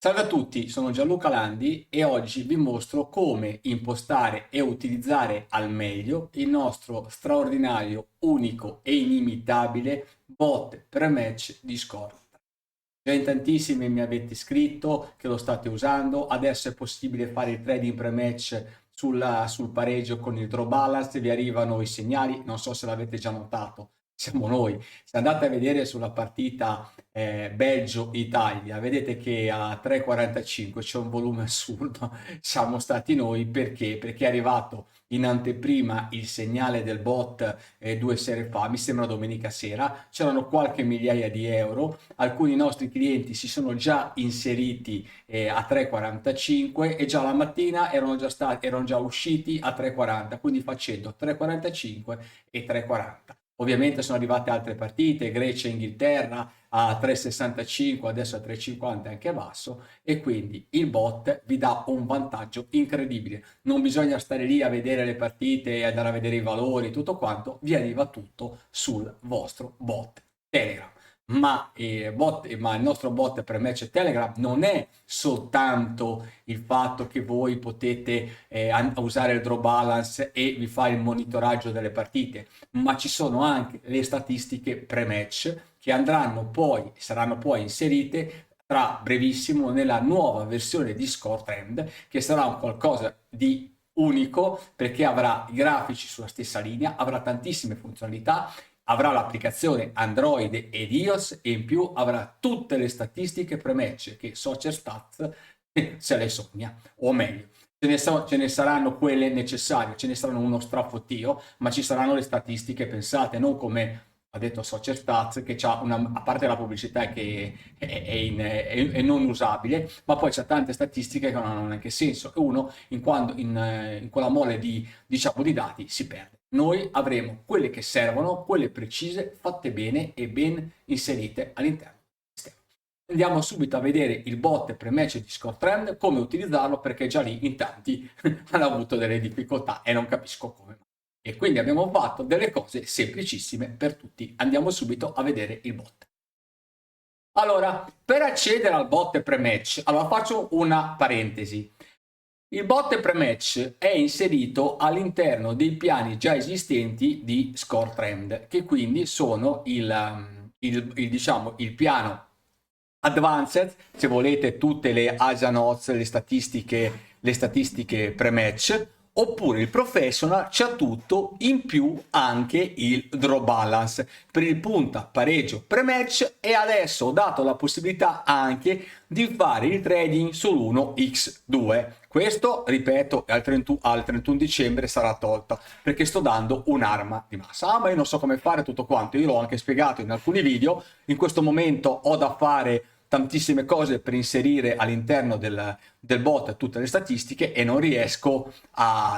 Salve a tutti, sono Gianluca Landi e oggi vi mostro come impostare e utilizzare al meglio il nostro straordinario, unico e inimitabile bot pre-match Discord. Già in tantissimi mi avete scritto che lo state usando, adesso è possibile fare il trading pre-match sul pareggio con il draw balance, vi arrivano i segnali, non so se l'avete già notato, siamo noi. Se andate a vedere sulla partita Belgio-Italia, vedete che a 3,45 c'è un volume assurdo, siamo stati noi perché? Perché è arrivato in anteprima il segnale del bot 2 sere fa, mi sembra domenica sera, c'erano qualche migliaia di euro, alcuni nostri clienti si sono già inseriti a 3,45 e già la mattina erano già usciti a 3,40, quindi facendo 3,45 e 3,40. Ovviamente sono arrivate altre partite, Grecia e Inghilterra a 3,65, adesso a 3,50 anche basso, e quindi il bot vi dà un vantaggio incredibile. Non bisogna stare lì a vedere le partite e andare a vedere i valori, tutto quanto, vi arriva tutto sul vostro bot Telegram. Ma il nostro bot per match Telegram non è soltanto il fatto che voi potete usare il draw balance e vi fa il monitoraggio delle partite, ma ci sono anche le statistiche pre-match che saranno poi inserite tra brevissimo nella nuova versione di ScoreTrend, che sarà un qualcosa di unico perché avrà i grafici sulla stessa linea, avrà tantissime funzionalità, avrà l'applicazione Android ed iOS e in più avrà tutte le statistiche pre-match che SoccerStats se le sogna, o meglio. Ce ne saranno quelle necessarie, ce ne saranno uno strafottio, ma ci saranno le statistiche pensate, non come ha detto SoccerStats, che c'ha a parte la pubblicità che è non usabile, ma poi c'è tante statistiche che non hanno neanche senso e uno in quella mole diciamo, di dati si perde. Noi avremo quelle che servono, quelle precise, fatte bene e ben inserite all'interno del sistema. Andiamo subito a vedere il bot pre-match di ScoreTrend, come utilizzarlo, perché già lì in tanti hanno avuto delle difficoltà e non capisco come. E quindi abbiamo fatto delle cose semplicissime per tutti. Andiamo subito a vedere il bot. Allora, per accedere al bot pre-match, allora faccio una parentesi. Il bot pre-match è inserito all'interno dei piani già esistenti di ScoreTrend, che quindi sono diciamo, il piano Advanced, se volete tutte le Asian Odds, le statistiche pre-match, oppure il Professional c'ha tutto, in più anche il Draw Balance per il punta pareggio pre-match, e adesso ho dato la possibilità anche di fare il trading sull'1x2. Questo, ripeto, al 31 dicembre sarà tolta perché sto dando un'arma di massa. Ma io non so come fare tutto quanto, io l'ho anche spiegato in alcuni video. In questo momento ho da fare tantissime cose per inserire all'interno del bot tutte le statistiche e non riesco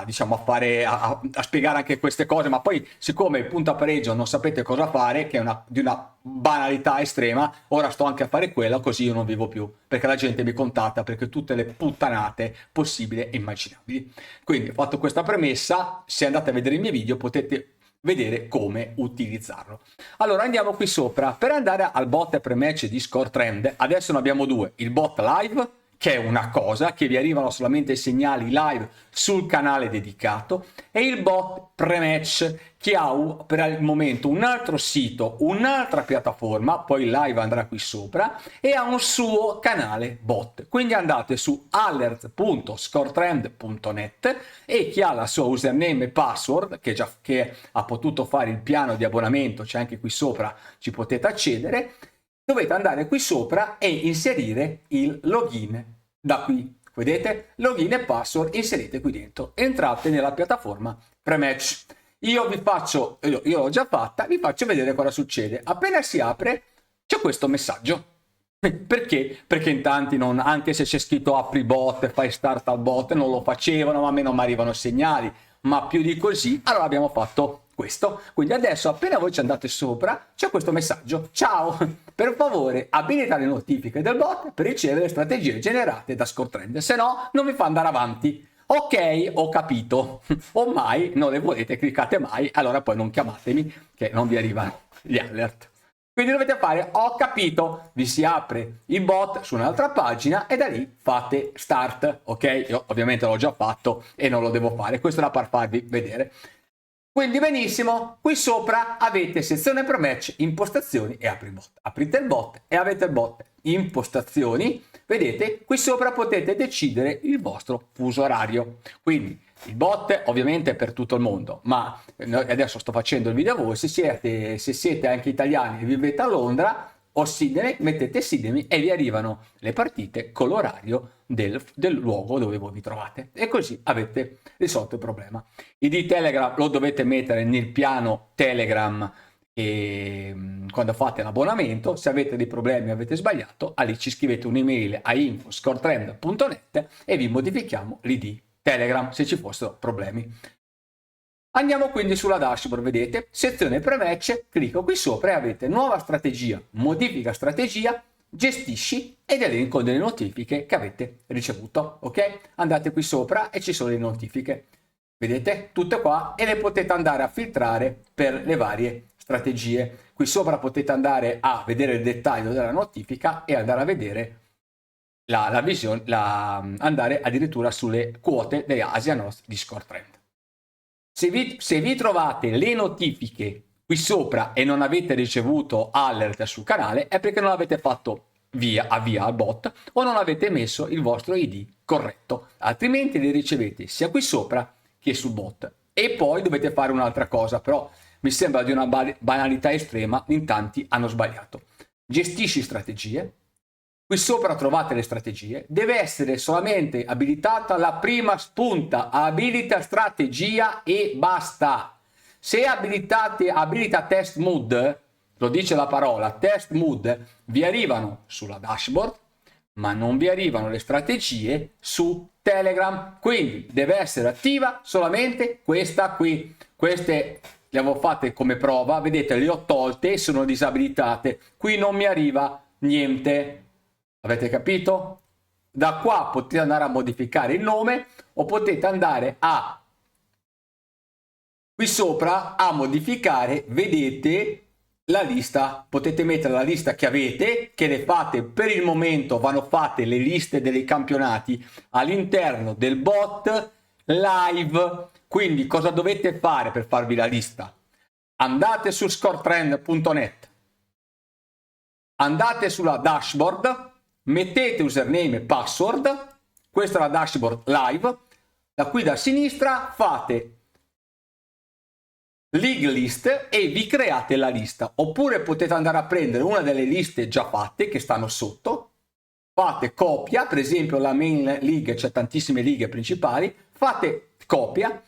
diciamo, a spiegare anche queste cose, ma poi siccome il punta pareggio non sapete cosa fare, che è di una banalità estrema, ora sto anche a fare quella, così io non vivo più, perché la gente mi contatta perché tutte le puttanate possibili e immaginabili. Quindi, fatto questa premessa, se andate a vedere i miei video potete vedere come utilizzarlo. Allora andiamo qui sopra per andare al bot pre-match di ScoreTrend. Adesso ne abbiamo due: il bot live, che è una cosa che vi arrivano solamente i segnali live sul canale dedicato, e il bot pre-match che ha per il momento un altro sito, un'altra piattaforma, poi il live andrà qui sopra, e ha un suo canale bot. Quindi andate su alert.scoretrend.net e chi ha la sua username e password, che ha potuto fare il piano di abbonamento, c'è anche qui sopra, ci potete accedere, dovete andare qui sopra e inserire il login da qui. Vedete? Login e password inserite qui dentro. Entrate nella piattaforma pre-match. Io l'ho già fatta, vi faccio vedere cosa succede. Appena si apre c'è questo messaggio. Perché? Perché in tanti, anche se c'è scritto apri bot, fai start al bot, non lo facevano, ma a me non mi arrivano segnali, ma più di così, allora abbiamo fatto questo. Quindi adesso appena voi ci andate sopra c'è questo messaggio: ciao, per favore abilita le notifiche del bot per ricevere strategie generate da ScoreTrend, se no non mi fa andare avanti. Ok, ho capito. O mai non le volete, cliccate mai, allora poi non chiamatemi che non vi arrivano gli alert. Quindi dovete fare ho capito, vi si apre il bot su un'altra pagina e da lì fate start, ok? Io ovviamente l'ho già fatto e non lo devo fare, questo è da per farvi vedere. Quindi benissimo, qui sopra avete sezione per match, impostazioni e apri il bot. Aprite il bot e avete il bot impostazioni, vedete qui sopra potete decidere il vostro fuso orario. Quindi il bot ovviamente è per tutto il mondo, ma adesso sto facendo il video a voi, se siete anche italiani e vivete a Londra o Sydney, mettete Sydney e vi arrivano le partite con l'orario del luogo dove voi vi trovate e così avete risolto il problema. ID Telegram lo dovete mettere nel piano Telegram e quando fate l'abbonamento, se avete dei problemi avete sbagliato, lì ci scrivete un'email a info@scoretrend.net e vi modifichiamo l'ID Telegram se ci fossero problemi. Andiamo quindi sulla dashboard, vedete, sezione pre-match, clicco qui sopra e avete nuova strategia, modifica strategia, gestisci ed elenco delle notifiche che avete ricevuto, ok? Andate qui sopra e ci sono le notifiche, vedete, tutte qua e le potete andare a filtrare per le varie strategie. Qui sopra potete andare a vedere il dettaglio della notifica e andare a vedere la visione, andare addirittura sulle quote dei Asianos di ScoreTrend. Se vi trovate le notifiche qui sopra e non avete ricevuto alert sul canale è perché non avete fatto avvia al bot o non avete messo il vostro ID corretto, altrimenti le ricevete sia qui sopra che sul bot. E poi dovete fare un'altra cosa, però mi sembra di una banalità estrema, in tanti hanno sbagliato. Gestisci strategie. Qui sopra trovate le strategie, deve essere solamente abilitata la prima spunta, abilita strategia e basta. Se abilita test mood, lo dice la parola, test mood, vi arrivano sulla dashboard, ma non vi arrivano le strategie su Telegram, quindi deve essere attiva solamente questa qui. Queste le avevo fatte come prova, vedete le ho tolte, sono disabilitate, qui non mi arriva niente. Avete capito? Da qua potete andare a modificare il nome o potete andare a qui sopra a modificare, vedete la lista, potete mettere la lista che avete, che le fate per il momento, vanno fatte le liste dei campionati all'interno del bot live. Quindi cosa dovete fare per farvi la lista? Andate su scoretrend.net, andate sulla dashboard, mettete username e password, questa è la dashboard live, da qui da sinistra fate league list e vi create la lista, oppure potete andare a prendere una delle liste già fatte che stanno sotto, fate copia, per esempio la main league, c'è tantissime lighe principali, fate copia,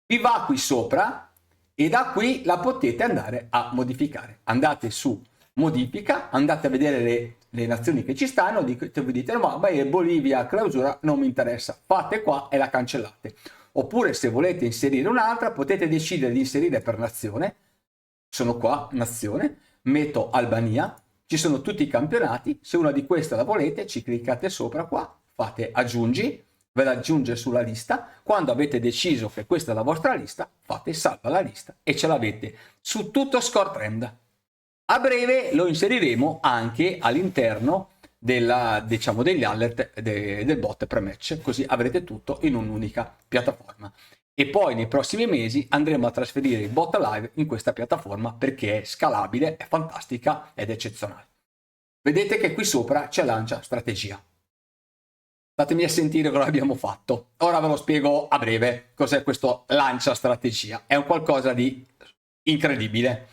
vi va qui sopra e da qui la potete andare a modificare. Andate su modifica, andate a vedere le nazioni che ci stanno, vi dite ma Bolivia clausura non mi interessa, fate qua e la cancellate. Oppure se volete inserire un'altra potete decidere di inserire per nazione, sono qua nazione, metto Albania, ci sono tutti i campionati, se una di queste la volete ci cliccate sopra qua, fate aggiungi, ve la aggiunge sulla lista, quando avete deciso che questa è la vostra lista fate salva la lista e ce l'avete su tutto ScoreTrend. A breve lo inseriremo anche all'interno degli alert del bot pre-match, così avrete tutto in un'unica piattaforma. E poi nei prossimi mesi andremo a trasferire il bot live in questa piattaforma perché è scalabile, è fantastica ed è eccezionale. Vedete che qui sopra c'è lancia strategia. Statemi a sentire cosa abbiamo fatto. Ora ve lo spiego a breve cos'è questo lancia strategia. È un qualcosa di incredibile.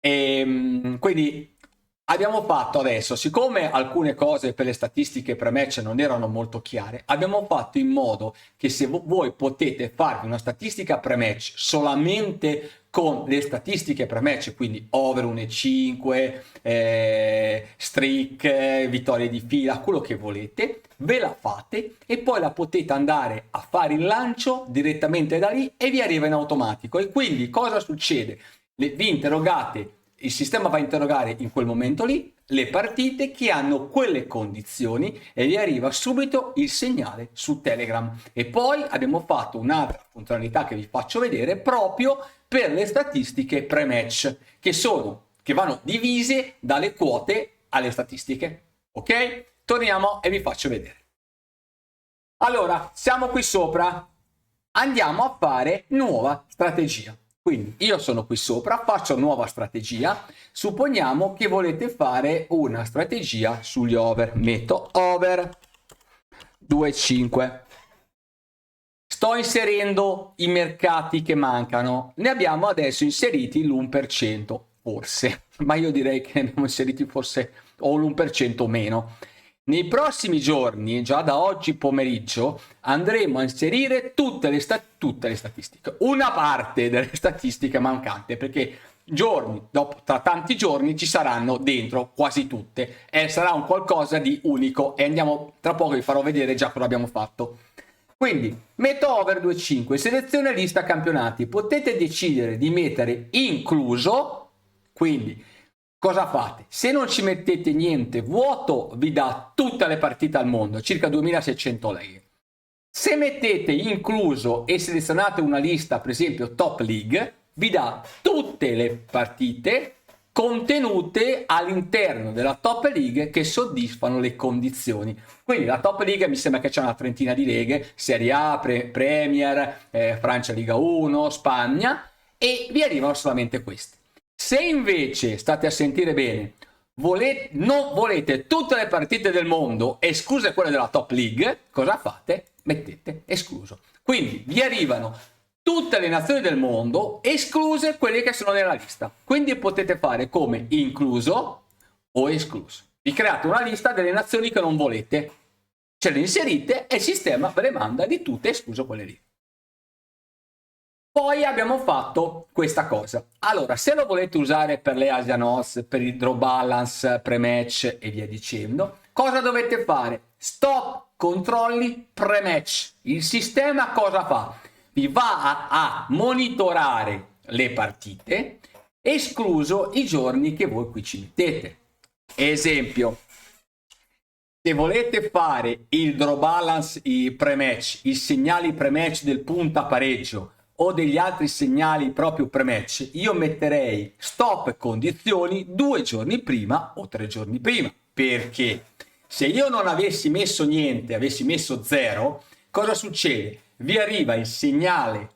Quindi abbiamo fatto adesso, siccome alcune cose per le statistiche pre-match non erano molto chiare, abbiamo fatto in modo che se voi potete farvi una statistica pre-match solamente con le statistiche pre-match, quindi over 1,5, streak, vittorie di fila, quello che volete, ve la fate e poi la potete andare a fare il lancio direttamente da lì e vi arriva in automatico. E quindi cosa succede? Vi interrogate, il sistema va a interrogare in quel momento lì le partite che hanno quelle condizioni e vi arriva subito il segnale su Telegram. E poi abbiamo fatto un'altra funzionalità che vi faccio vedere proprio per le statistiche pre-match, che sono che vanno divise dalle quote alle statistiche. Ok? Torniamo e vi faccio vedere. Allora, siamo qui sopra, andiamo a fare nuova strategia. Quindi io sono qui sopra, faccio nuova strategia, supponiamo che volete fare una strategia sugli over, metto over 2,5. Sto inserendo i mercati che mancano, ne abbiamo adesso inseriti l'1%, forse, ma io direi che ne abbiamo inseriti forse o l'1% meno. Nei prossimi giorni, già da oggi pomeriggio, andremo a inserire tutte le statistiche, una parte delle statistiche mancanti, perché tra tanti giorni ci saranno dentro quasi tutte e sarà un qualcosa di unico e andiamo, tra poco vi farò vedere già cosa abbiamo fatto. Quindi metto over 2,5, selezione lista campionati, potete decidere di mettere incluso, quindi cosa fate? Se non ci mettete niente, vuoto vi dà tutte le partite al mondo, circa 2600 leghe. Se mettete incluso e selezionate una lista, per esempio Top League, vi dà tutte le partite contenute all'interno della Top League che soddisfano le condizioni. Quindi la Top League mi sembra che c'è una trentina di leghe, Serie A, Premier, Francia Liga 1, Spagna, e vi arrivano solamente queste. Se invece, state a sentire bene, non volete tutte le partite del mondo, escluse quelle della Top League, cosa fate? Mettete escluso. Quindi vi arrivano tutte le nazioni del mondo, escluse quelle che sono nella lista. Quindi potete fare come incluso o escluso. Vi create una lista delle nazioni che non volete, ce le inserite e il sistema ve le manda di tutte, escluso quelle lì. Poi abbiamo fatto questa cosa. Allora, se lo volete usare per le Asian Odds, per il draw balance, pre-match e via dicendo, cosa dovete fare? Stop, controlli, pre-match. Il sistema cosa fa? Vi va a monitorare le partite, escluso i giorni che voi qui ci mettete. Esempio, se volete fare il draw balance, i pre-match, i segnali pre-match del punta pareggio, o degli altri segnali proprio pre-match, io metterei stop condizioni 2 giorni prima o 3 giorni prima. Perché se io non avessi messo niente, avessi messo 0, cosa succede? Vi arriva il segnale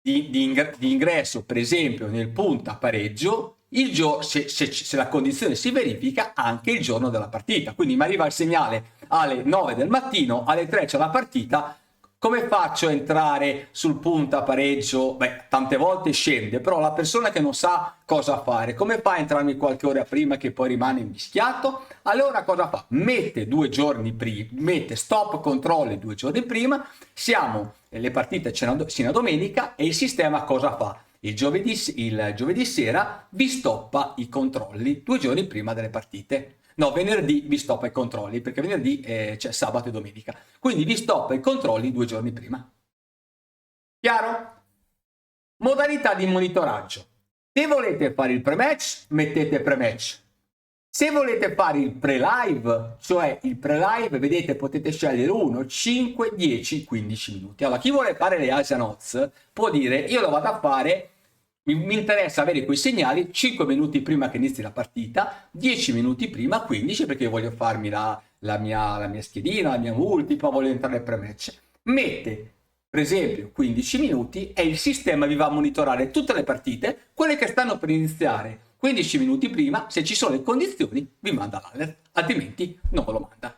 di ingresso, per esempio nel punta pareggio, se la condizione si verifica anche il giorno della partita. Quindi mi arriva il segnale alle 9 del mattino, alle 3 c'è la partita. Come faccio a entrare sul punta pareggio? Beh, tante volte scende, però la persona che non sa cosa fare, come fa a entrarmi qualche ora prima che poi rimane invischiato? Allora cosa fa? Mette 2 giorni prima, mette stop controlli 2 giorni prima, le partite sino a domenica e il sistema cosa fa? Il giovedì sera vi stoppa i controlli 2 giorni prima delle partite. No, venerdì vi stoppa i controlli, perché venerdì c'è sabato e domenica. Quindi vi stoppa i controlli 2 giorni prima. Chiaro? Modalità di monitoraggio. Se volete fare il pre-match, mettete pre-match. Se volete fare il pre-live, cioè il pre-live, vedete, potete scegliere 1, 5, 10, 15 minuti. Allora, chi vuole fare le Asian Odds può dire, io lo vado a fare, mi interessa avere quei segnali 5 minuti prima che inizi la partita, 10 minuti prima, 15 perché io voglio farmi la mia schedina, la mia multipla, voglio entrare nel pre-match. Mette, per esempio, 15 minuti e il sistema vi va a monitorare tutte le partite, quelle che stanno per iniziare 15 minuti prima, se ci sono le condizioni vi manda l'alert, altrimenti non ve lo manda.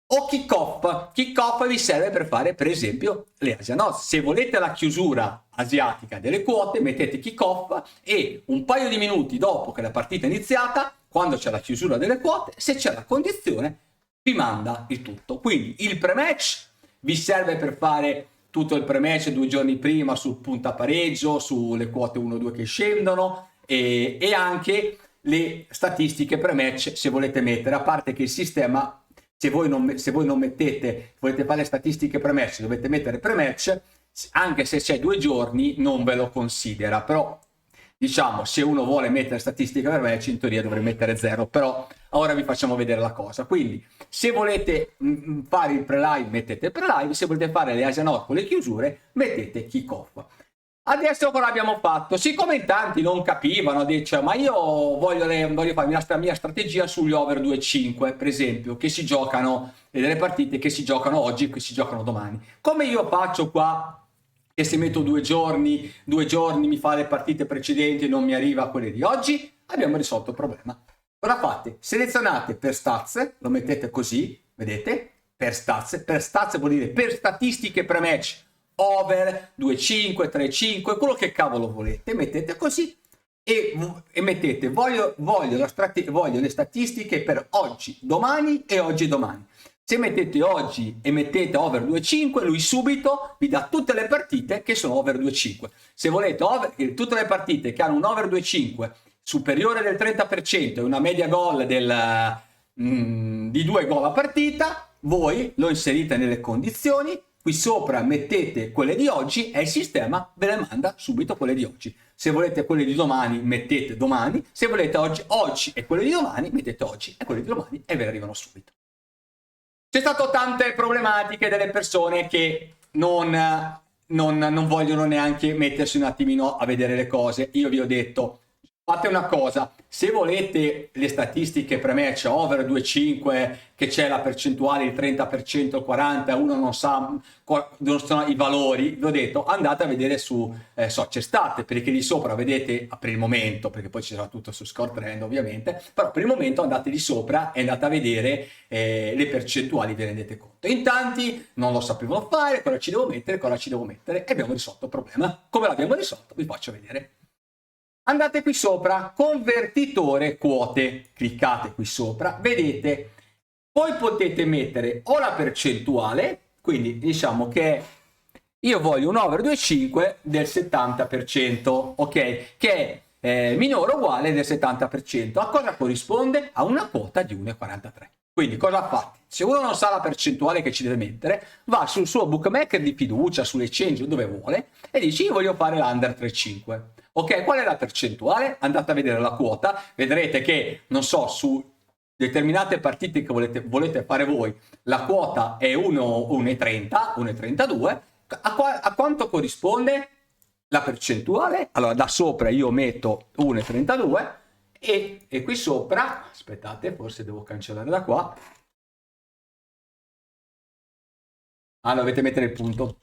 O kick-off vi serve per fare per esempio le Asian Odds. Se volete la chiusura asiatica delle quote, mettete kick-off e un paio di minuti dopo che la partita è iniziata, quando c'è la chiusura delle quote, se c'è la condizione vi manda il tutto. Quindi il pre-match vi serve per fare tutto il pre-match 2 giorni prima sul punta pareggio, sulle quote 1-2 che scendono e anche le statistiche pre-match se volete mettere, a parte che il sistema, se voi non mettete, volete fare le statistiche pre-match, dovete mettere pre-match, anche se c'è 2 giorni non ve lo considera, però diciamo se uno vuole mettere statistiche pre-match in teoria dovrebbe mettere 0, però ora vi facciamo vedere la cosa. Quindi se volete fare il pre-live mettete pre-live, se volete fare le Asian Odds con le chiusure mettete kick-off. Adesso cosa abbiamo fatto? Siccome in tanti non capivano, dice, ma io voglio fare la mia strategia sugli over 2,5, per esempio, che si giocano, delle partite che si giocano oggi e che si giocano domani. Come io faccio qua, che se metto 2 giorni mi fa le partite precedenti e non mi arriva a quelle di oggi, abbiamo risolto il problema. Cosa fate? Selezionate per stats, lo mettete così, vedete? Per stats vuol dire per statistiche pre-match, over 2,5, 3,5, quello che cavolo volete, mettete così e mettete voglio le statistiche per oggi, domani e oggi e domani. Se mettete oggi e mettete over 2,5, lui subito vi dà tutte le partite che sono over 2,5. Se volete tutte le partite che hanno un over 2,5 superiore del 30% e una media gol di 2 gol a partita, voi lo inserite nelle condizioni, qui sopra mettete quelle di oggi e il sistema ve le manda subito quelle di oggi. Se volete quelle di domani, mettete domani. Se volete oggi e quelle di domani, mettete oggi e quelle di domani e ve le arrivano subito. C'è stato tante problematiche delle persone che non vogliono neanche mettersi un attimino a vedere le cose. Io vi ho detto, fate una cosa, se volete le statistiche pre-match over 2,5, che c'è la percentuale, il 30%, il 40%, uno non sa i valori, vi ho detto andate a vedere su SoccerStat, perché lì sopra vedete per il momento, perché poi ci sarà tutto su ScoreTrend ovviamente, però per il momento andate lì sopra e andate a vedere le percentuali, vi rendete conto. In tanti non lo sapevano fare, cosa ci devo mettere e abbiamo risolto il problema. Come l'abbiamo risolto? Vi faccio vedere. Andate qui sopra, convertitore quote, cliccate qui sopra, vedete, poi potete mettere o la percentuale, quindi diciamo che io voglio un over 2,5 del 70%, ok, che è minore o uguale del 70%. A cosa corrisponde? A una quota di 1,43. Quindi cosa fate? Se uno non sa la percentuale che ci deve mettere, va sul suo bookmaker di fiducia, sull'exchange, dove vuole, e dice io voglio fare l'under 3,5. Ok, qual è la percentuale? Andate a vedere la quota, vedrete che, non so, su determinate partite che volete fare voi, la quota è 1,30, 1,32. A quanto corrisponde la percentuale? Allora, da sopra io metto 1,32 e qui sopra, aspettate, forse devo cancellare da qua. Ah, dovete mettere il punto.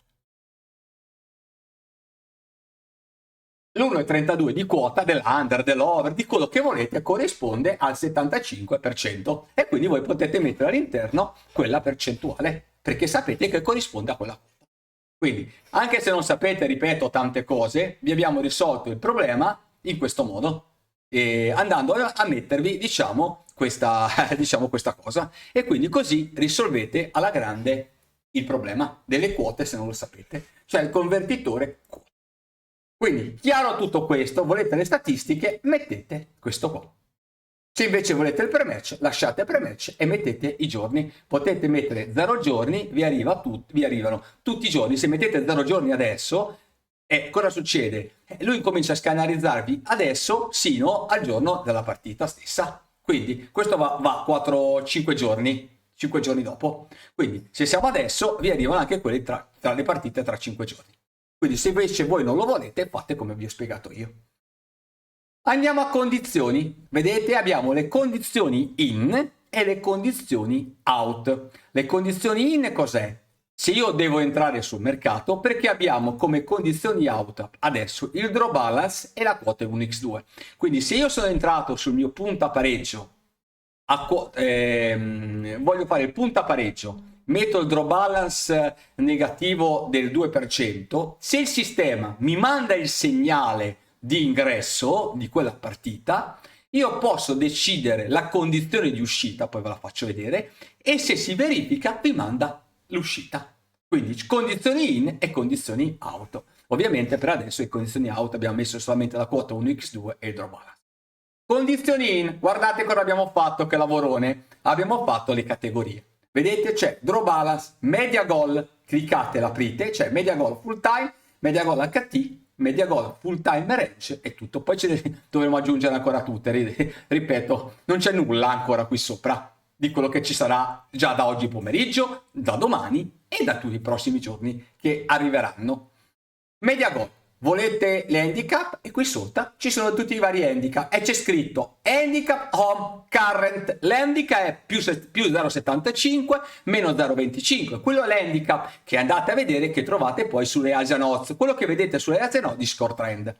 L'1,32 di quota dell'under, dell'over, di quello che volete, corrisponde al 75% e quindi voi potete mettere all'interno quella percentuale perché sapete che corrisponde a quella quota. Quindi, anche se non sapete, ripeto, tante cose, vi abbiamo risolto il problema in questo modo, andando a mettervi, diciamo questa cosa. E quindi così risolvete alla grande il problema delle quote se non lo sapete, cioè il convertitore quota. Quindi, chiaro tutto questo, volete le statistiche, mettete questo qua. Se invece volete il pre-match, lasciate pre-match e mettete i giorni. Potete mettere 0 giorni, vi arrivano tutti i giorni. Se mettete 0 giorni adesso, cosa succede? Lui comincia a scannerizzarvi adesso sino al giorno della partita stessa. Quindi questo va 5 giorni, 5 giorni dopo. Quindi se siamo adesso, vi arrivano anche quelli tra le partite tra 5 giorni. Quindi se invece voi non lo volete, fate come vi ho spiegato io. Andiamo a condizioni. Vedete, abbiamo le condizioni in e le condizioni out. Le condizioni in cos'è? Se io devo entrare sul mercato, perché abbiamo come condizioni out adesso il draw balance e la quota 1x2. Quindi se io sono entrato sul mio punta pareggio, voglio fare il punta pareggio, metto il draw balance negativo del 2%, se il sistema mi manda il segnale di ingresso di quella partita, io posso decidere la condizione di uscita, poi ve la faccio vedere, e se si verifica vi manda l'uscita. Quindi condizioni in e condizioni out. Ovviamente per adesso le condizioni out abbiamo messo solamente la quota 1x2 e il draw balance. Condizioni in, guardate cosa abbiamo fatto, che lavorone. Abbiamo fatto le categorie. Vedete, c'è draw balance, media goal, cliccate, l'aprite, c'è media goal full time, media goal HT, media goal full time range e tutto. Poi dovremo aggiungere ancora tutte, ripeto, non c'è nulla ancora qui sopra di quello che ci sarà già da oggi pomeriggio, da domani e da tutti i prossimi giorni che arriveranno. Media goal. volete le handicap e qui sotto ci sono tutti i vari handicap e c'è scritto handicap home current. L'handicap è più 0,75 meno 0,25, quello è l'handicap che andate a vedere, che trovate poi sulle Asian Odds, quello che vedete sulle Asian Odds di Score Trend.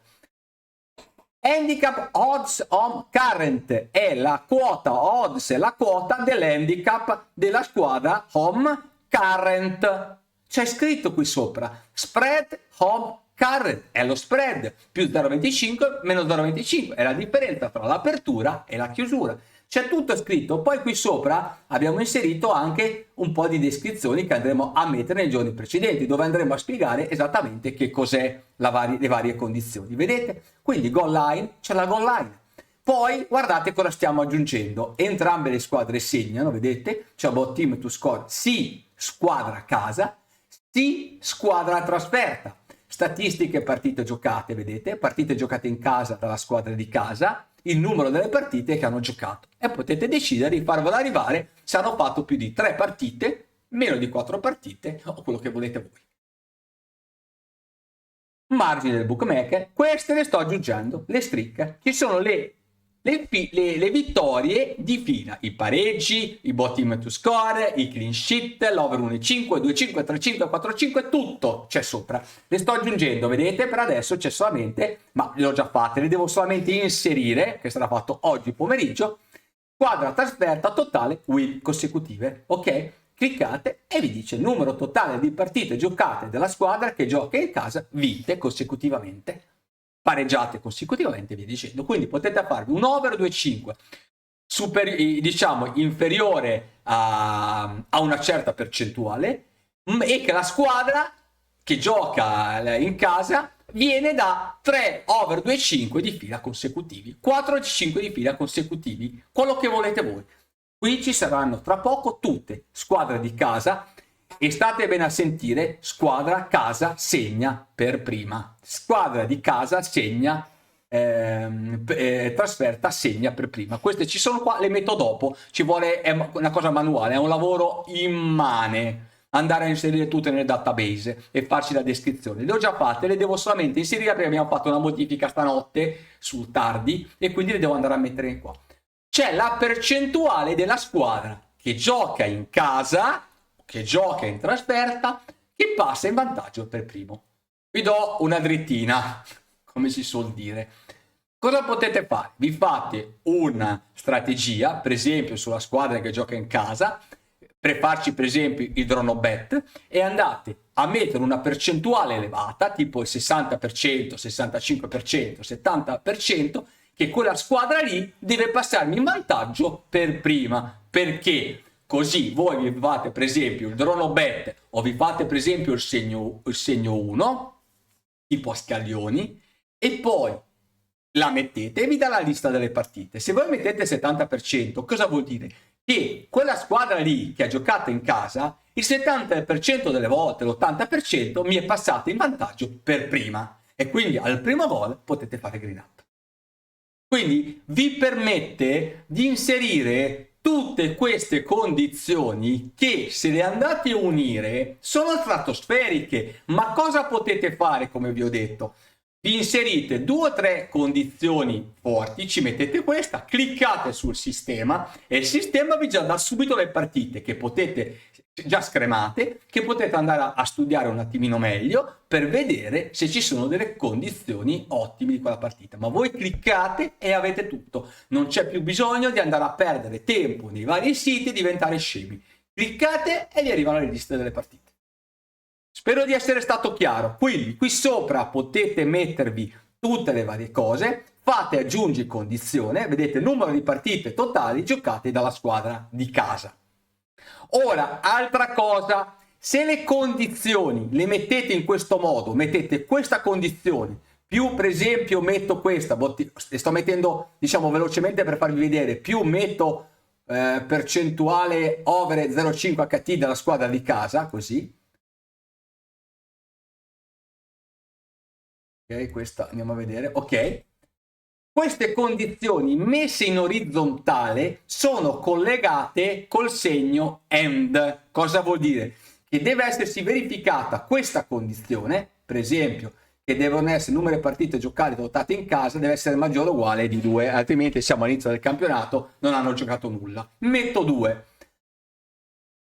Handicap odds on current è la quota odds, è la quota dell'handicap della squadra home current. C'è scritto qui sopra spread home current, è lo spread più 0,25 meno 0,25, è la differenza tra l'apertura e la chiusura. C'è tutto scritto. Poi qui sopra abbiamo inserito anche un po' di descrizioni che andremo a mettere nei giorni precedenti, dove andremo a spiegare esattamente che cos'è le varie condizioni. Vedete? Quindi goal line, c'è la goal line. Poi guardate cosa stiamo aggiungendo. Entrambe le squadre segnano, vedete? C'è both team to score, sì squadra a casa, sì squadra trasferta. Statistiche partite giocate, vedete? Partite giocate in casa dalla squadra di casa, il numero delle partite che hanno giocato e potete decidere di farvelo arrivare se hanno fatto più di 3 partite, meno di 4 partite o quello che volete voi. Margine del bookmaker, queste le sto aggiungendo, le strisce, ci sono le vittorie di fila, i pareggi, i bottom to score, i clean sheet, l'over 1,5, 2,5, 3,5, 4,5, tutto c'è sopra. Le sto aggiungendo, vedete, per adesso c'è solamente, ma le ho già fatte, le devo solamente inserire, che sarà fatto oggi pomeriggio, squadra trasferta totale win consecutive, ok? Cliccate e vi dice il numero totale di partite giocate della squadra che gioca in casa, vinte consecutivamente, pareggiate consecutivamente e via dicendo. Quindi potete farvi un over 2,5 diciamo inferiore a una certa percentuale e che la squadra che gioca in casa viene da 3 over 2,5 di fila consecutivi, 4,5 di fila consecutivi, quello che volete voi. Qui ci saranno tra poco tutte squadre di casa e state bene a sentire, squadra casa segna per prima, squadra di casa segna, trasferta segna per prima. Queste ci sono qua, le metto dopo, ci vuole, è una cosa manuale, è un lavoro immane andare a inserire tutte nel database e farci la descrizione. Le ho già fatte, le devo solamente inserire perché abbiamo fatto una modifica stanotte sul tardi e quindi le devo andare a mettere qua. C'è la percentuale della squadra che gioca in casa, che gioca in trasferta, che passa in vantaggio per primo. Vi do una drittina, come si suol dire. Cosa potete fare? Vi fate una strategia, per esempio sulla squadra che gioca in casa, per farci per esempio il drono bet, e andate a mettere una percentuale elevata, tipo il 60%, 65%, 70%, che quella squadra lì deve passarmi in vantaggio per prima, perché così voi vi fate per esempio il drono bet o vi fate per esempio il segno 1 tipo a scaglioni e poi la mettete e vi dà la lista delle partite. Se voi mettete 70%, cosa vuol dire? Che quella squadra lì che ha giocato in casa il 70% delle volte, l'80% mi è passata in vantaggio per prima e quindi al primo gol potete fare green up. Quindi vi permette di inserire tutte queste condizioni che, se le andate a unire, sono stratosferiche. Ma cosa potete fare, come vi ho detto? Vi inserite 2 o 3 condizioni forti, ci mettete questa, cliccate sul sistema e il sistema vi già dà subito le partite che potete già scremate, che potete andare a studiare un attimino meglio per vedere se ci sono delle condizioni ottime di quella partita. Ma voi cliccate e avete tutto, non c'è più bisogno di andare a perdere tempo nei vari siti e diventare scemi. Cliccate e vi arrivano le liste delle partite. Spero di essere stato chiaro. Quindi qui sopra potete mettervi tutte le varie cose, fate aggiungi condizione, vedete il numero di partite totali giocate dalla squadra di casa. Ora, altra cosa, se le condizioni le mettete in questo modo, mettete questa condizione, più per esempio metto questa, le sto mettendo diciamo velocemente per farvi vedere, più metto percentuale over 0,5 HT della squadra di casa, così. Ok, questa andiamo a vedere, ok. Queste condizioni messe in orizzontale sono collegate col segno AND. Cosa vuol dire? Che deve essersi verificata questa condizione, per esempio, che devono essere numero di partite giocate votate in casa deve essere maggiore o uguale di 2, altrimenti siamo all'inizio del campionato, non hanno giocato nulla. Metto 2.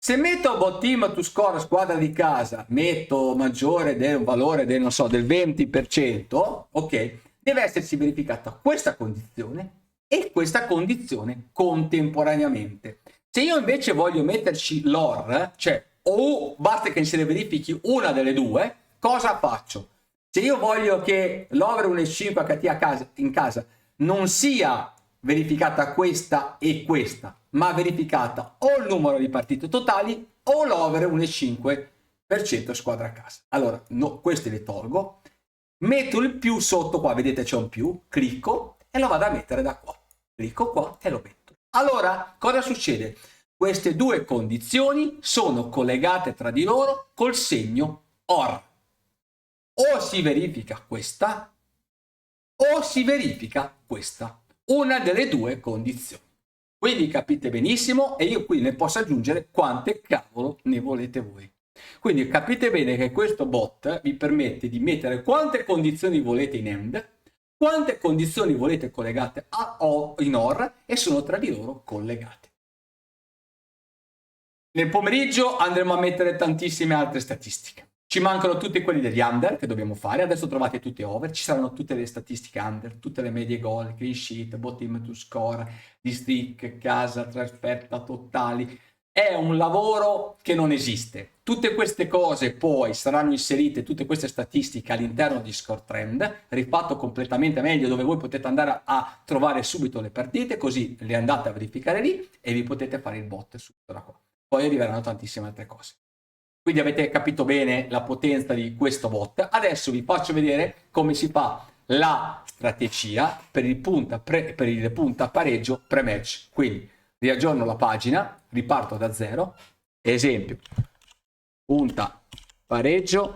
Se metto bot team to score squadra di casa, metto maggiore del valore del, non so, del 20%, ok, deve essersi verificata questa condizione e questa condizione contemporaneamente. Se io invece voglio metterci l'OR, cioè o basta che se ne verifichi una delle due, cosa faccio? Se io voglio che l'over 1,5 HT in casa non sia verificata questa e questa, ma verificata o il numero di partite totali o l'over 1,5% squadra a casa. Allora, no, queste le tolgo, metto il più sotto qua, vedete c'è un più, clicco e lo vado a mettere da qua. Clicco qua e lo metto. Allora, cosa succede? Queste due condizioni sono collegate tra di loro col segno OR. O si verifica questa o si verifica questa. Una delle due condizioni. Quindi capite benissimo e io qui ne posso aggiungere quante cavolo ne volete voi. Quindi capite bene che questo bot vi permette di mettere quante condizioni volete in AND, quante condizioni volete collegate a O in OR e sono tra di loro collegate. Nel pomeriggio andremo a mettere tantissime altre statistiche. Ci mancano tutti quelli degli under che dobbiamo fare, adesso trovate tutti over, ci saranno tutte le statistiche under, tutte le medie gol, clean sheet, bot team to score, di streak, casa, trasferta, totali. È un lavoro che non esiste. Tutte queste cose poi saranno inserite, tutte queste statistiche all'interno di Score Trend, rifatto completamente meglio, dove voi potete andare a trovare subito le partite, così le andate a verificare lì e vi potete fare il bot subito da qua. Poi arriveranno tantissime altre cose. Quindi avete capito bene la potenza di questo bot. Adesso vi faccio vedere come si fa la strategia per il punta pareggio pre-match. Quindi riaggiorno la pagina, riparto da zero, esempio, punta pareggio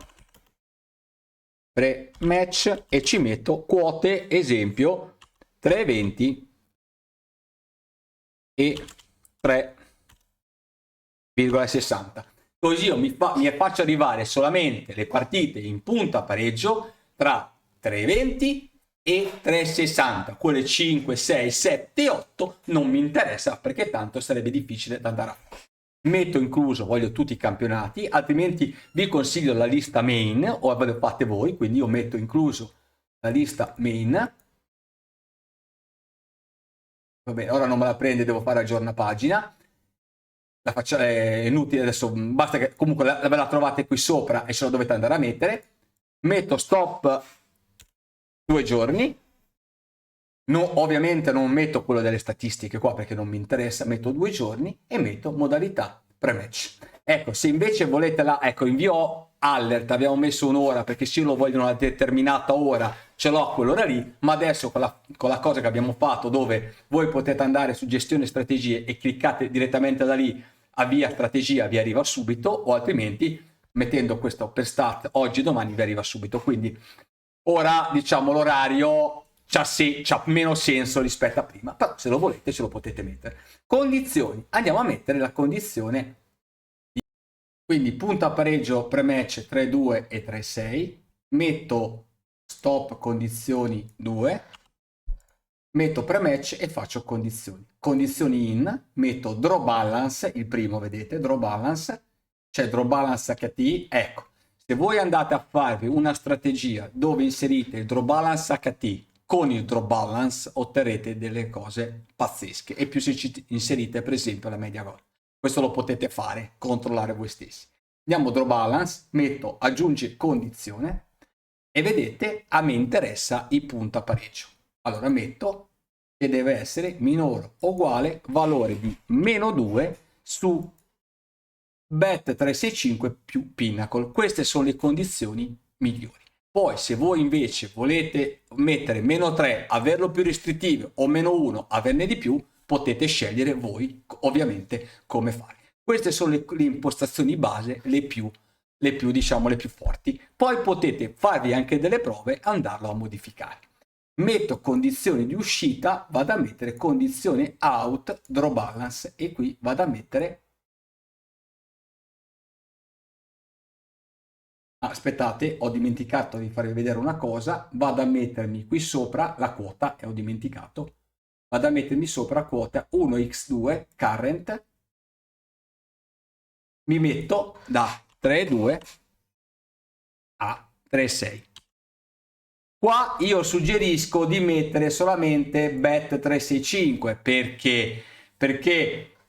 pre-match e ci metto quote, esempio, 3,20 e 3,60. Così io mi faccio arrivare solamente le partite in punta pareggio tra 3,20 e 3,60. Quelle 5, 6, 7, 8 non mi interessa perché tanto sarebbe difficile da andare a fare. Metto incluso, voglio tutti i campionati, altrimenti vi consiglio la lista main o ve lo fate voi, quindi io metto incluso la lista main. Va bene, ora non me la prende, devo fare aggiorna pagina. La faccia è inutile adesso, basta che comunque ve la trovate qui sopra e ce la dovete andare a mettere. Metto stop 2 giorni, no, ovviamente non metto quello delle statistiche qua perché non mi interessa, metto 2 giorni e metto modalità pre-match. Ecco, se invece volete ecco, invio alert, abbiamo messo un'ora perché se lo vogliono a determinata ora ce l'ho a quell'ora lì, ma adesso con la cosa che abbiamo fatto dove voi potete andare su gestione strategie e cliccate direttamente da lì avvia strategia, vi arriva subito, o altrimenti mettendo questo per start oggi domani vi arriva subito. Quindi ora diciamo l'orario c'ha meno senso rispetto a prima, però se lo volete ce lo potete mettere. Condizioni, andiamo a mettere la condizione quindi punta pareggio pre-match 3-2 e 3-6, metto stop condizioni 2, metto pre-match e faccio condizioni. Condizioni in, metto draw balance, il primo vedete, draw balance, c'è draw balance HT, ecco, se voi andate a farvi una strategia dove inserite il draw balance HT con il draw balance otterrete delle cose pazzesche e più se ci inserite per esempio la media gol. Questo lo potete fare, controllare voi stessi. Andiamo draw balance, metto aggiungi condizione e vedete a me interessa il punto a pareggio. Allora metto che deve essere minore o uguale valore di -2 su bet 365 più Pinnacle. Queste sono le condizioni migliori. Poi se voi invece volete mettere -3, averlo più restrittivo o -1, averne di più, potete scegliere voi ovviamente come fare. Queste sono le impostazioni base, le più diciamo le più forti. Poi potete farvi anche delle prove e andarlo a modificare. Metto condizioni di uscita, vado a mettere condizione out, draw balance e qui vado a mettere Aspettate, ho dimenticato di farvi vedere una cosa, vado a mettermi qui sopra la quota, e ho dimenticato, vado a mettermi sopra quota 1x2 current, mi metto da 3,2 a 3,6. Qua io suggerisco di mettere solamente bet 365 perché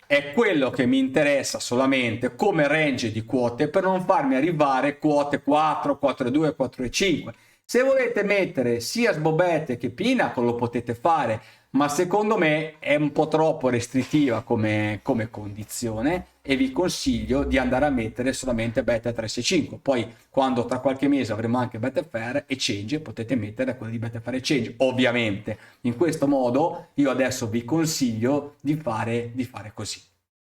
è quello che mi interessa solamente come range di quote, per non farmi arrivare quote 4, 4,2, 4,5. Se volete mettere sia sbobette che Pinnacle lo potete fare, ma secondo me è un po' troppo restrittiva come condizione e vi consiglio di andare a mettere solamente Beta 365. Poi quando tra qualche mese avremo anche Betfair e Change, potete mettere quello di Betfair e Change. Ovviamente in questo modo io adesso vi consiglio di fare così.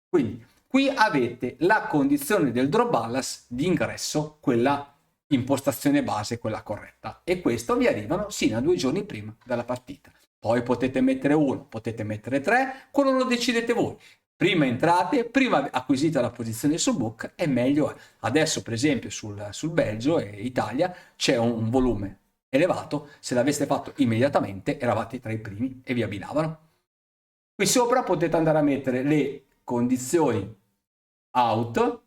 Quindi qui avete la condizione del draw balance di ingresso, quella impostazione base, quella corretta, e questo vi arrivano sino a 2 giorni prima della partita. Poi potete mettere 1, potete mettere 3, quello lo decidete voi. Prima entrate, prima acquisite la posizione sul book e meglio è. Adesso per esempio sul Belgio e Italia c'è un volume elevato, se l'aveste fatto immediatamente eravate tra i primi e vi abbinavano. Qui sopra potete andare a mettere le condizioni out,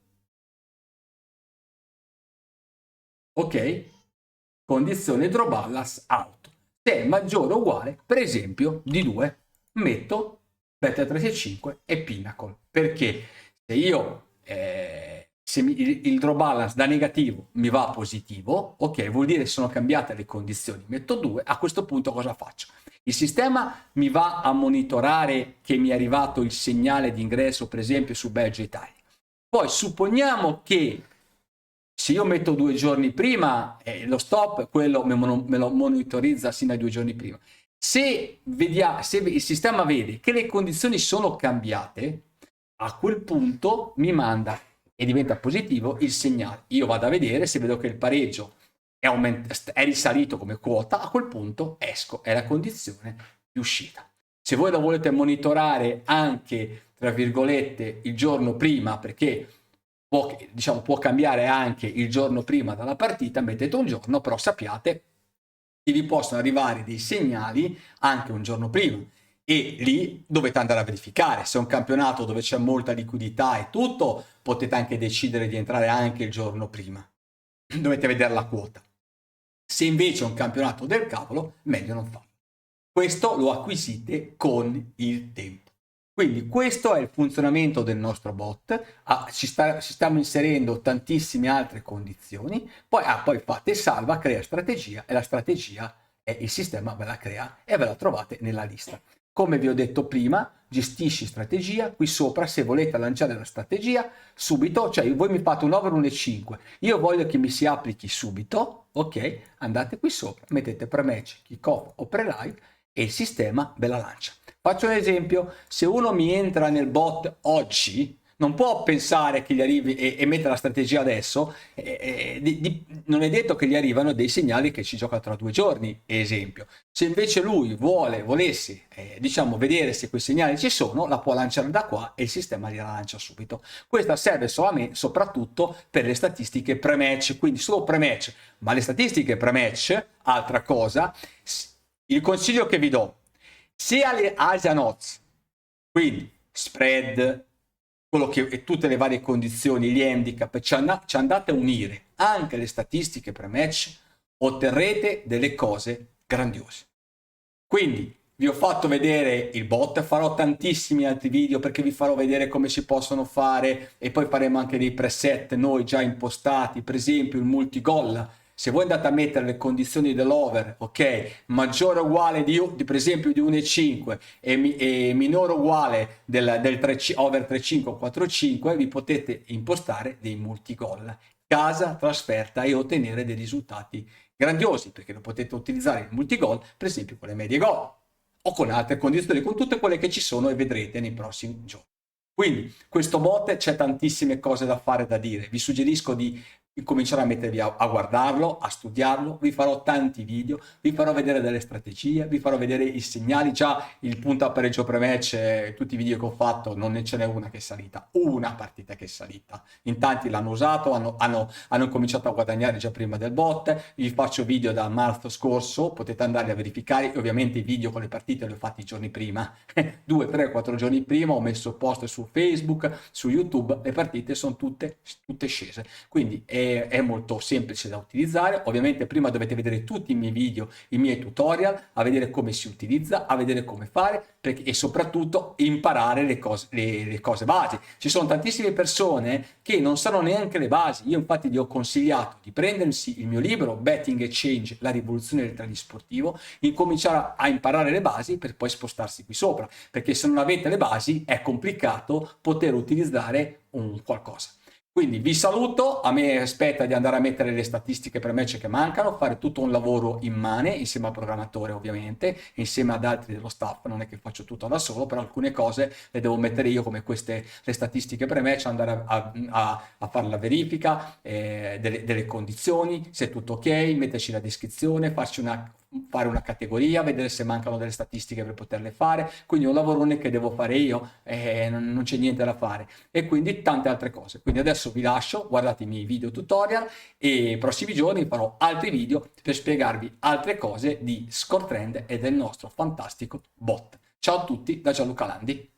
ok? Condizione draw balance out. Se è maggiore o uguale, per esempio, di 2, metto Beta 365 e Pinnacle. Perché se io, se il draw balance da negativo mi va positivo, ok, vuol dire che sono cambiate le condizioni, metto 2, a questo punto cosa faccio? Il sistema mi va a monitorare che mi è arrivato il segnale di ingresso, per esempio, su Belgio Italia. Poi supponiamo che se io metto 2 giorni prima, lo stop, quello me lo monitorizza sino a 2 giorni prima. Se il sistema vede che le condizioni sono cambiate, a quel punto mi manda e diventa positivo il segnale. Io vado a vedere, se vedo che il pareggio è risalito come quota, a quel punto esco, è la condizione di uscita. Se voi lo volete monitorare anche, tra virgolette, il giorno prima, perché può cambiare anche il giorno prima dalla partita, mettete un giorno, però sappiate che vi possono arrivare dei segnali anche un giorno prima e lì dovete andare a verificare. Se è un campionato dove c'è molta liquidità e tutto, potete anche decidere di entrare anche il giorno prima, dovete vedere la quota. Se invece è un campionato del cavolo, meglio non farlo. Questo lo acquisite con il tempo. Quindi questo è il funzionamento del nostro bot, ci stiamo inserendo tantissime altre condizioni, poi fate salva, crea strategia e la strategia è il sistema ve la crea e ve la trovate nella lista. Come vi ho detto prima, gestisci strategia, qui sopra se volete lanciare la strategia subito, cioè voi mi fate un over 1,5, io voglio che mi si applichi subito, ok? Andate qui sopra, mettete pre-match, kick-off o pre-live e il sistema ve la lancia. Faccio un esempio, se uno mi entra nel bot oggi, non può pensare che gli arrivi e mette la strategia adesso, non è detto che gli arrivano dei segnali che ci gioca tra 2 giorni, esempio. Se invece lui volesse vedere se quei segnali ci sono, la può lanciare da qua e il sistema gliela lancia subito. Questa serve soprattutto per le statistiche pre-match, quindi solo pre-match, ma le statistiche pre-match, altra cosa, il consiglio che vi do, se alle Asian odds, quindi spread, quello che e tutte le varie condizioni, gli handicap, ci andate a unire anche le statistiche pre-match, otterrete delle cose grandiose. Quindi vi ho fatto vedere il bot, farò tantissimi altri video perché vi farò vedere come si possono fare e poi faremo anche dei preset noi già impostati, per esempio il multigol. Se voi andate a mettere le condizioni dell'over, ok, maggiore o uguale per esempio di 1,5 e minore o uguale del 3, over 3,5 o 4,5, vi potete impostare dei multigol, casa, trasferta e ottenere dei risultati grandiosi, perché lo potete utilizzare il multigol, per esempio con le medie gol o con altre condizioni, con tutte quelle che ci sono e vedrete nei prossimi giorni. Quindi questo bot c'è tantissime cose da fare, da dire, vi suggerisco di comincerò a mettervi a guardarlo, a studiarlo, vi farò tanti video, vi farò vedere delle strategie, vi farò vedere i segnali, già il punto a pareggio pre-match, tutti i video che ho fatto, non ne ce n'è una che è salita, una partita che è salita. In tanti l'hanno usato, hanno cominciato a guadagnare già prima del bot, vi faccio video da marzo scorso, potete andare a verificare, ovviamente i video con le partite li ho fatti i giorni prima, 2, 3, 4 giorni prima, ho messo post su Facebook, su YouTube, le partite sono tutte scese, quindi è molto semplice da utilizzare. Ovviamente prima dovete vedere tutti i miei video, i miei tutorial, a vedere come si utilizza, a vedere come fare e soprattutto imparare le cose basi. Ci sono tantissime persone che non sanno neanche le basi. Io infatti gli ho consigliato di prendersi il mio libro Betting Exchange, la rivoluzione del trading sportivo, incominciare a imparare le basi per poi spostarsi qui sopra, perché se non avete le basi è complicato poter utilizzare un qualcosa. Quindi vi saluto, a me aspetta di andare a mettere le statistiche per match che mancano, fare tutto un lavoro immane insieme al programmatore ovviamente, insieme ad altri dello staff, non è che faccio tutto da solo, però alcune cose le devo mettere io come queste, le statistiche per match, andare a fare la verifica delle condizioni, se è tutto ok, metterci la descrizione, fare una categoria, vedere se mancano delle statistiche per poterle fare, quindi un lavorone che devo fare io, non c'è niente da fare, e quindi tante altre cose. Quindi adesso vi lascio, guardate i miei video tutorial e i prossimi giorni farò altri video per spiegarvi altre cose di ScoreTrend e del nostro fantastico bot. Ciao a tutti da Gianluca Landi.